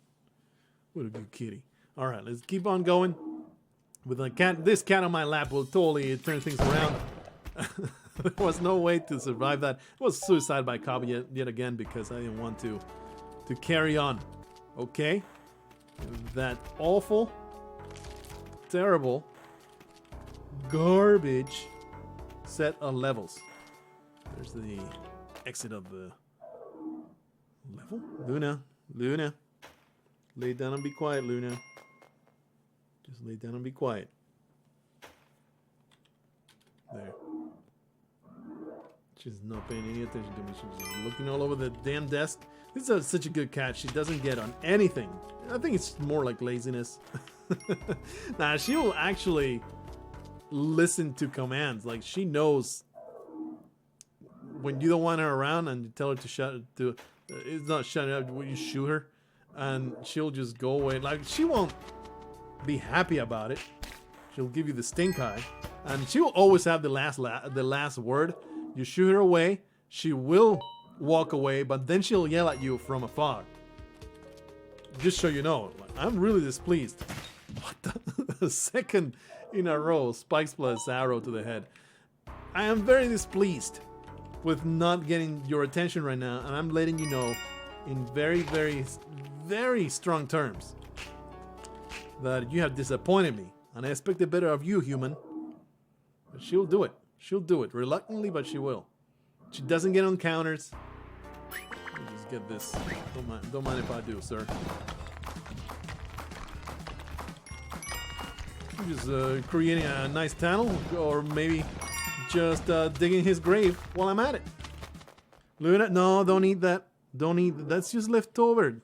What a good kitty. Alright, let's keep on going. With a cat, this cat on my lap will totally turn things around. There was no way to survive that. It was suicide by cop yet again because I didn't want to carry on. Okay? That awful, terrible, garbage set of levels. There's the exit of the level. Luna. Lay down and be quiet, Luna. Just lay down and be quiet. There. She's not paying any attention to me. She's just looking all over the damn desk. This is such a good cat. She doesn't get on anything. I think it's more like laziness. Nah, she will actually listen to commands. Like, she knows when you don't want her around and you tell her to shut to it's not shutting up when you shoot her, and she'll just go away. Like, she won't be happy about it. She'll give you the stink eye, and she will always have the last word. You shoot her away, she will walk away, but then she'll yell at you from afar. Just so you know, I'm really displeased. What the second in a row, spikes plus arrow to the head. I am very displeased with not getting your attention right now, and I'm letting you know in very, very, very strong terms that you have disappointed me, and I expected better of you, human. But she'll do it. She'll do it reluctantly, but she will. She doesn't get on counters. Let me just get this. Don't mind if I do, sir. I'm just creating a nice tunnel, or maybe just digging his grave while I'm at it. Luna, no, don't eat that. Don't eat that. That's just leftover.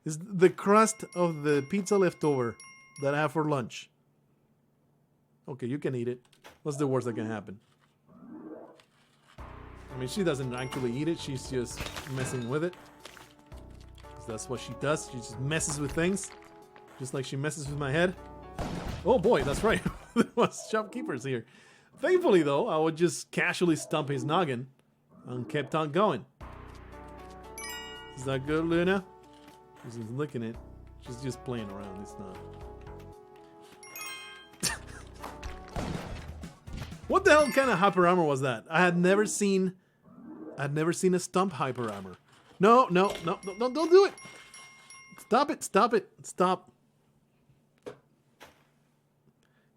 It's the crust of the pizza leftover that I have for lunch. Okay, you can eat it. What's the worst that can happen? I mean, she doesn't actually eat it. She's just messing with it. That's what she does. She just messes with things. Just like she messes with my head. Oh boy, that's right. There was shopkeepers here. Thankfully, though, I would just casually stump his noggin and kept on going. Is that good, Luna? She's just licking it. She's just playing around. It's not. What the hell kind of hyper armor was that? I'd never seen a stump hyper armor. No, don't do it. Stop it. Stop.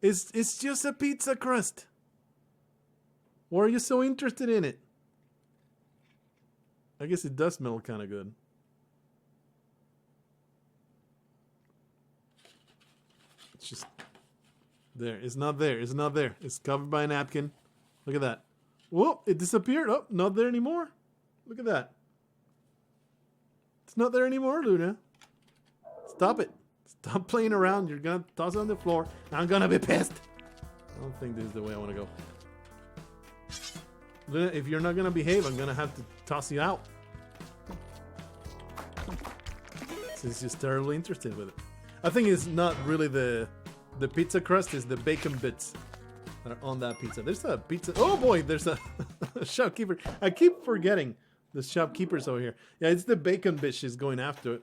It's just a pizza crust. Why are you so interested in it? I guess it does smell kind of good. It's just there. It's not there. It's not there. It's covered by a napkin. Look at that. Whoa, it disappeared. Oh, not there anymore. Look at that. It's not there anymore, Luna. Stop it. Stop playing around. You're going to toss it on the floor. I'm going to be pissed. I don't think this is the way I want to go. Luna, if you're not going to behave, I'm going to have to toss you out. She's just terribly interested with it. I think it's not really the pizza crust, it's the bacon bits that are on that pizza. There's a pizza. Oh boy, there's a shopkeeper. I keep forgetting the shopkeeper's over here. Yeah, it's the bacon bit she's going after.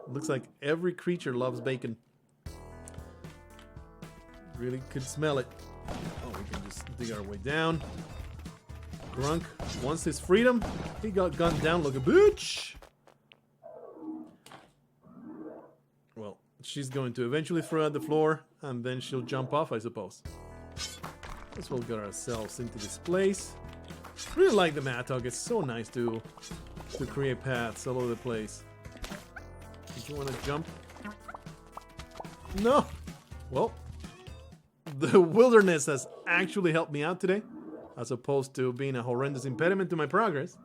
Looks like every creature loves bacon. Really could smell it. Oh, we can just dig our way down. Grunk wants his freedom. He got gunned down like a bitch. Well, she's going to eventually throw out the floor, and then she'll jump off, I suppose. Let's we'll get ourselves into this place. Really like the Mattock. It's so nice to create paths all over the place. Did you want to jump? No. Well, the wilderness has actually helped me out today, as opposed to being a horrendous impediment to my progress.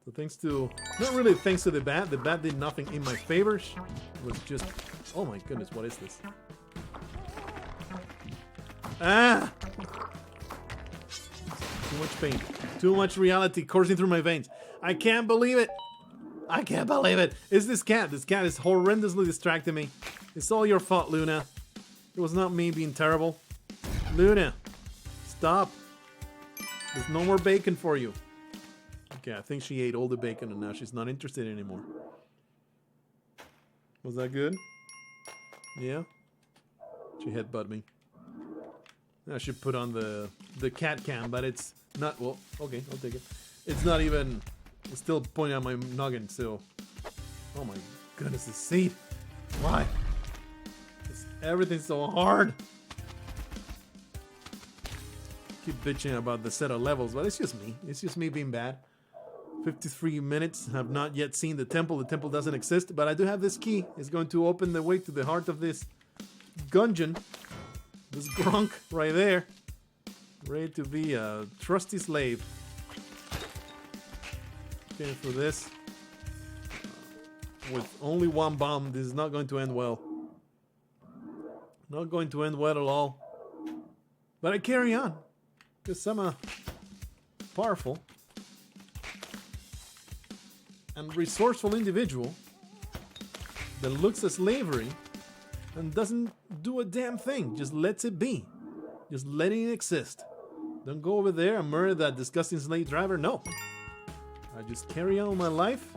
So thanks to, not really thanks to the bat. The bat did nothing in my favor. It was just, oh my goodness, what is this? Ah! Too much pain. Too much reality coursing through my veins. I can't believe it. I can't believe it. It's this cat. This cat is horrendously distracting me. It's all your fault, Luna. It was not me being terrible. Luna, stop. There's no more bacon for you. Okay, I think she ate all the bacon and now she's not interested anymore. Was that good? Yeah? She headbutted me. I should put on the cat cam, but it's not, well, okay, I'll take it. It's not even, it's still pointing at my noggin, so. Oh my goodness, the seat. Why? Everything's so hard. Keep bitching about the set of levels, but it's just me. It's just me being bad. 53 minutes, have not yet seen the temple. The temple doesn't exist, but I do have this key. It's going to open the way to the heart of this gungeon. This grunk right there. Ready to be a trusty slave. Okay, for this. With only one bomb, this is not going to end well. Not going to end well at all. But I carry on. Because I'm a powerful and resourceful individual that looks at slavery and doesn't do a damn thing. Just lets it be. Just letting it exist. Don't go over there and murder that disgusting slave driver. No. I just carry on my life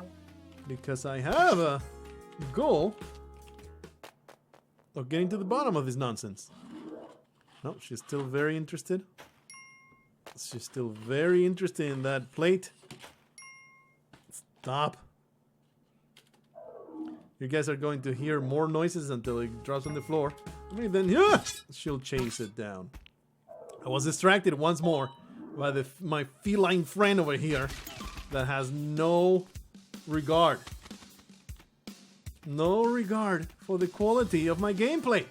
because I have a goal of getting to the bottom of this nonsense. No, she's still very interested. She's still very interested in that plate. Stop. You guys are going to hear more noises until it drops on the floor. And then she'll chase it down. I was distracted once more by my feline friend over here that has no regard. No regard for the quality of my gameplay.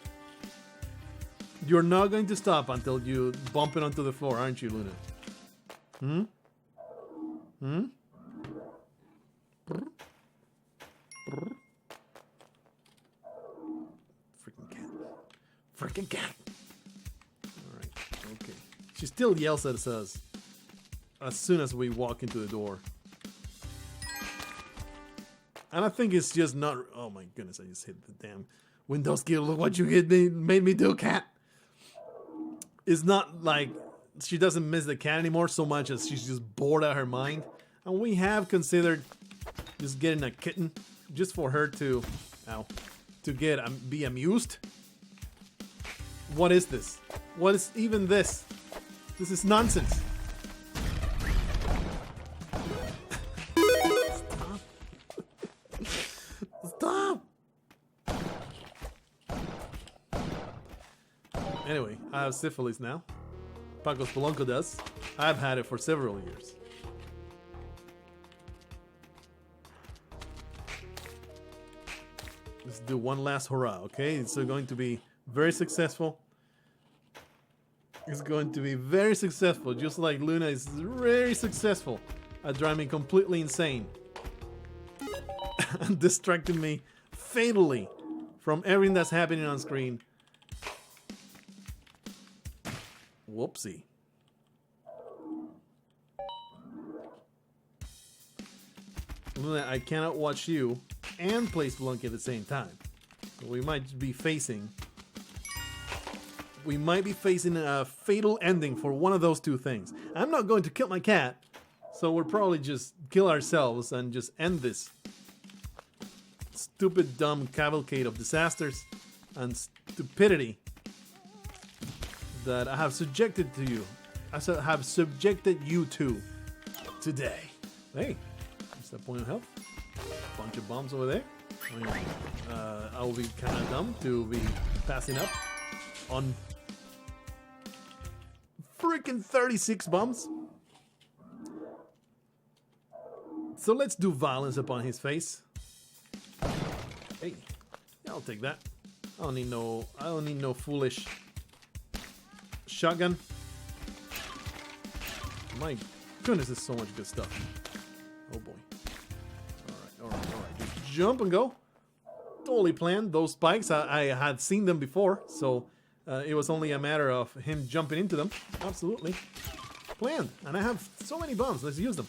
You're not going to stop until you bump it onto the floor, aren't you, Luna? Hmm? Hmm? Brr? Brr? Freaking cat. Freaking cat. Alright, okay. She still yells at us as soon as we walk into the door. And I think it's just not... Oh my goodness, I just hit the damn Windows key. Look what you made me do, cat. It's not like she doesn't miss the cat anymore so much as she's just bored out of her mind. And we have considered just getting a kitten just for her to... Ow. To be amused. What is this? What is even this? This is nonsense. Stop! Anyway, I have syphilis now. Paco Spelunky does. I've had it for several years. Let's do one last hurrah, okay? It's going to be very successful. It's going to be very successful, just like Luna is very successful at driving me completely insane. And distracting me fatally from everything that's happening on screen. Whoopsie. Luna, I cannot watch you and play Spelunky at the same time. So we might be facing a fatal ending for one of those two things. I'm not going to kill my cat, so we'll probably just kill ourselves and just end this stupid, dumb cavalcade of disasters and stupidity that I have subjected to you. I have subjected you to today. Hey, what's that point of health? Bunch of bombs over there. I will be kind of dumb to be passing up on freaking 36 bombs. So let's do violence upon his face. Hey, yeah, I'll take that. I don't need no foolish shotgun. My goodness, there's so much good stuff. Oh boy. Alright. Just jump and go. Totally planned. Those spikes, I had seen them before, so it was only a matter of him jumping into them. Absolutely. Planned. And I have so many bombs. Let's use them.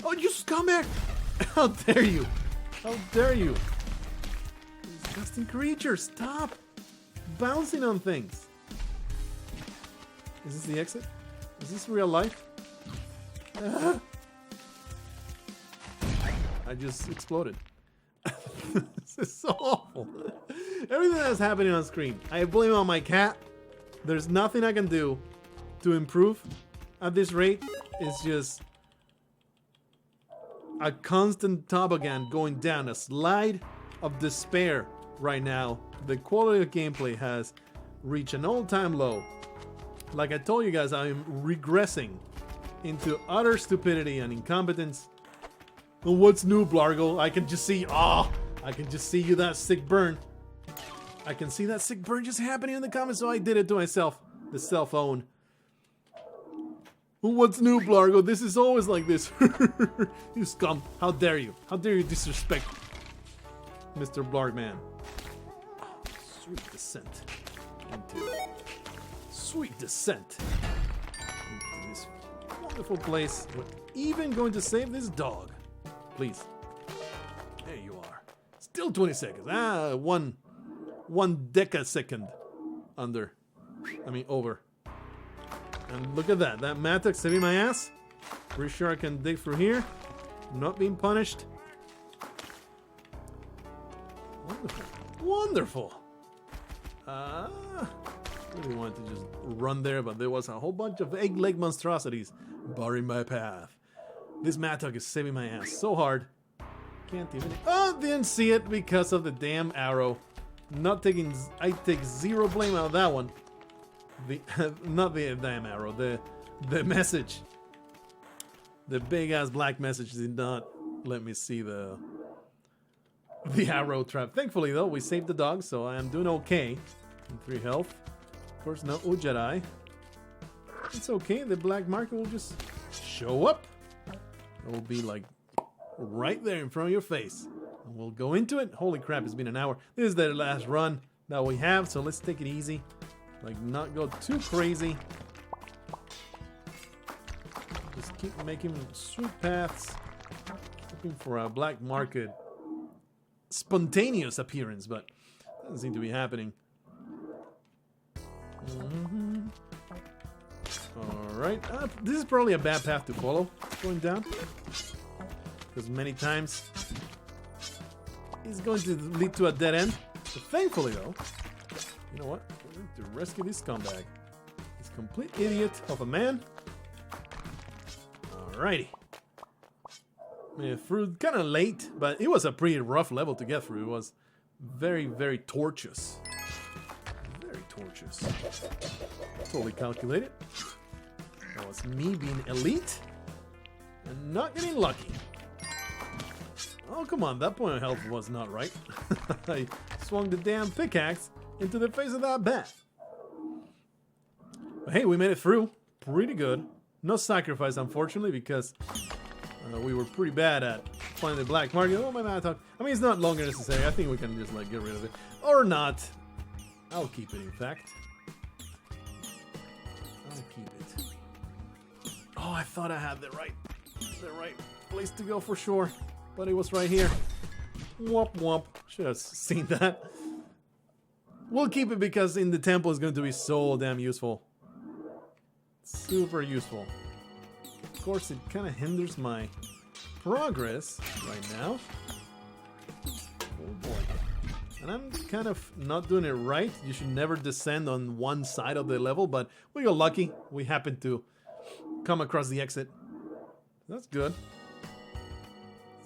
Oh, you scumbag! How dare you! How dare you! Disgusting creature, stop! Bouncing on things. Is this the exit? Is this real life? I just exploded. This is so awful. Everything that's happening on screen, I blame it on my cat. There's nothing I can do to improve at this rate. It's just a constant toboggan going down, a slide of despair right now. The quality of gameplay has reached an all-time low. Like I told you guys, I am regressing into utter stupidity and incompetence. Well, what's new, Blargh? I can just see, I can just see you that sick burn. I can see that sick burn just happening in the comments, so I did it to myself. The cell phone. Well, what's new, Blargh? This is always like this. You scum. How dare you? How dare you disrespect Mr. Blargh man? Sweet descent into sweet descent into this wonderful place. We're even going to save this dog. Please. There you are. Still 20 seconds. One decasecond under. I mean, over. And look at that. That Mattock saving my ass. Pretty sure I can dig through here. Not being punished. Wonderful. Wonderful. Really wanted to just run there, but there was a whole bunch of egg leg monstrosities barring my path. This Mattock is saving my ass so hard. Can't even... Oh, didn't see it because of the damn arrow. Not taking... I take zero blame out of that one. The not the damn arrow. The message. The big ass black message did not let me see the arrow trap. Thankfully though, we saved the dog, so I am doing okay. 3 health. Of course, no Ujjarai. It's okay. The black market will just show up. It will be like right there in front of your face. And we'll go into it. Holy crap, it's been an hour. This is the last run that we have, so let's take it easy. Like, not go too crazy. Just keep making sweet paths. Looking for a black market spontaneous appearance, but doesn't seem to be happening. Alright, this is probably a bad path to follow going down, because many times it's going to lead to a dead end. But thankfully though, you know what, we're going to rescue this scumbag, this complete idiot of a man. Alrighty. Through kind of late, but it was a pretty rough level to get through. It was very, very tortuous. Very tortuous. Totally calculated. That was me being elite and not getting lucky. Oh, come on. That point of health was not right. I swung the damn pickaxe into the face of that bat. But hey, we made it through. Pretty good. No sacrifice, unfortunately, because we were pretty bad at finding the black market. Oh, my Mattock. I mean, it's not longer necessary. I think we can just, like, get rid of it. Or not. I'll keep it, in fact. I'll keep it. Oh, I thought I had the right place to go for sure. But it was right here. Womp womp. Should have seen that. We'll keep it because in the temple is going to be so damn useful. Super useful. Of course, it kind of hinders my progress right now. Oh boy. And I'm kind of not doing it right. You should never descend on one side of the level, but we got lucky. We happened to come across the exit. That's good.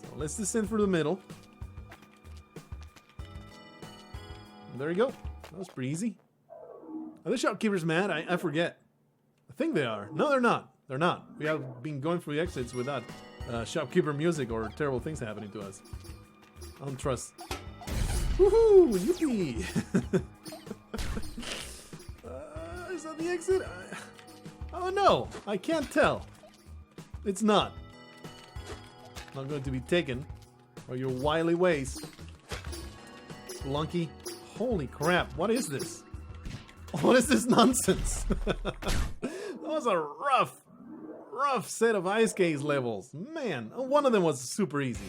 So let's descend through the middle. There you go. That was pretty easy. Are the shopkeepers mad? I forget. I think they are. No, they're not. They're not. We have been going through the exits without shopkeeper music or terrible things happening to us. I don't trust. Woohoo! Yippee! Is that the exit? Oh no! I can't tell. It's not. Not going to be taken by your wily ways. Spelunky. Holy crap, what is this? What is this nonsense? That was a rough set of ice cave levels. Man, one of them was super easy.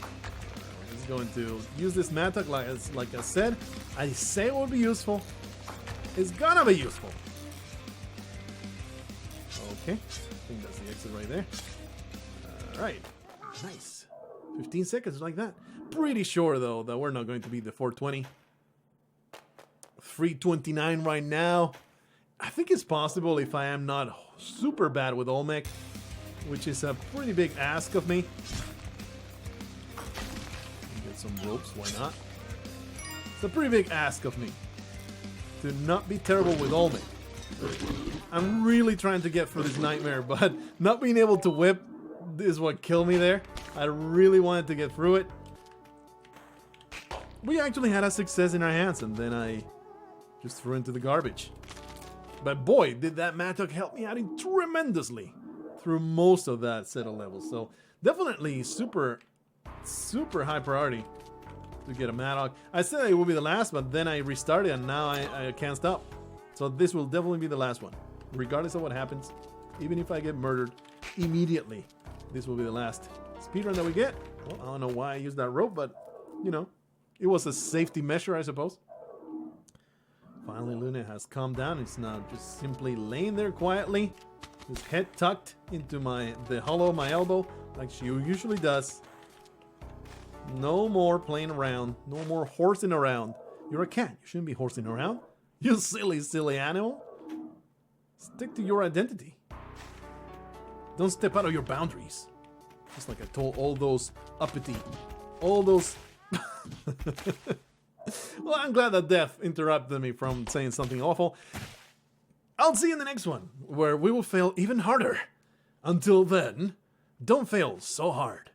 I'm just going to use this Mattock like I said. I say it will be useful. It's gonna be useful. Okay, I think that's the exit right there. Alright, nice. 15 seconds like that. Pretty sure though that we're not going to beat the 420. 329 right now. I think it's possible if I am not super bad with Olmec, which is a pretty big ask of me. Get some ropes, why not? It's a pretty big ask of me to not be terrible with Olmec. I'm really trying to get through this nightmare, but not being able to whip is what killed me there. I really wanted to get through it. We actually had a success in our hands, and then I just threw into the garbage. But boy, did that Mattock help me out tremendously through most of that set of levels. So definitely super high priority to get a Maddock. I said it would be the last, but then I restarted and now I can't stop. So this will definitely be the last one. Regardless of what happens, even if I get murdered immediately, this will be the last speedrun that we get. Well, I don't know why I used that rope, but, you know, it was a safety measure, I suppose. Finally, Luna has calmed down. It's now just simply laying there quietly, his head tucked into the hollow of my elbow, like she usually does. No more playing around. No more horsing around. You're a cat. You shouldn't be horsing around. You silly, silly animal. Stick to your identity. Don't step out of your boundaries. Just like I told all those uppity, all those... Well, I'm glad that Death interrupted me from saying something awful. I'll see you in the next one, where we will fail even harder. Until then, don't fail so hard.